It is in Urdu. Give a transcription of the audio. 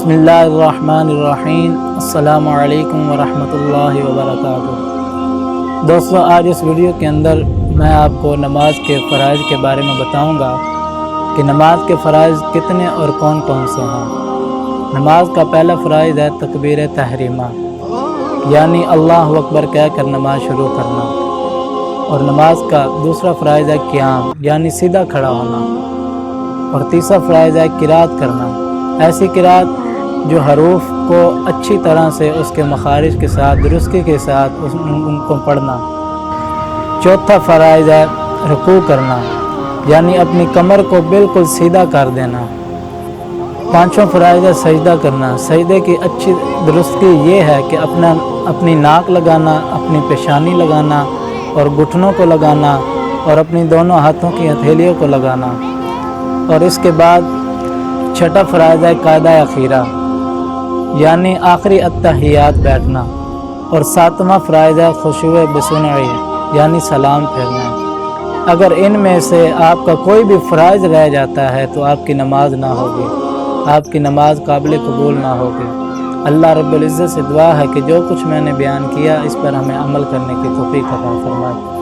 بسم اللہ الرحمن الرحیم۔ السلام علیکم ورحمۃ اللہ وبرکاتہ۔ دوستو، آج اس ویڈیو کے اندر میں آپ کو نماز کے فرائض کے بارے میں بتاؤں گا کہ نماز کے فرائض کتنے اور کون کون سے ہیں۔ نماز کا پہلا فرائض ہے تکبیر تحریمہ، یعنی اللہ اکبر کہہ کر نماز شروع کرنا، اور نماز کا دوسرا فرائض ہے قیام، یعنی سیدھا کھڑا ہونا، اور تیسرا فرائض ہے قرات کرنا، ایسی قرات جو حروف کو اچھی طرح سے اس کے مخارج کے ساتھ درستی کے ساتھ ان کو پڑھنا۔ چوتھا فرائض ہے رکوع کرنا، یعنی اپنی کمر کو بالکل سیدھا کر دینا۔ پانچواں فرائض ہے سجدہ کرنا۔ سجدے کی اچھی درستی یہ ہے کہ اپنی ناک لگانا، اپنی پیشانی لگانا اور گھٹنوں کو لگانا، اور اپنی دونوں ہاتھوں کی ہتھیلیوں کو لگانا۔ اور اس کے بعد چھٹا فرائض ہے قاعدہ اخیرہ، یعنی آخری التحیات بیٹھنا، اور ساتواں فرائض ہے خشوع بسنعی، یعنی سلام پھیرنا۔ اگر ان میں سے آپ کا کوئی بھی فرائض رہ جاتا ہے تو آپ کی نماز نہ ہوگی، آپ کی نماز قابل قبول نہ ہوگی۔ اللہ رب العزت سے دعا ہے کہ جو کچھ میں نے بیان کیا اس پر ہمیں عمل کرنے کی توفیق عطا فرمائے۔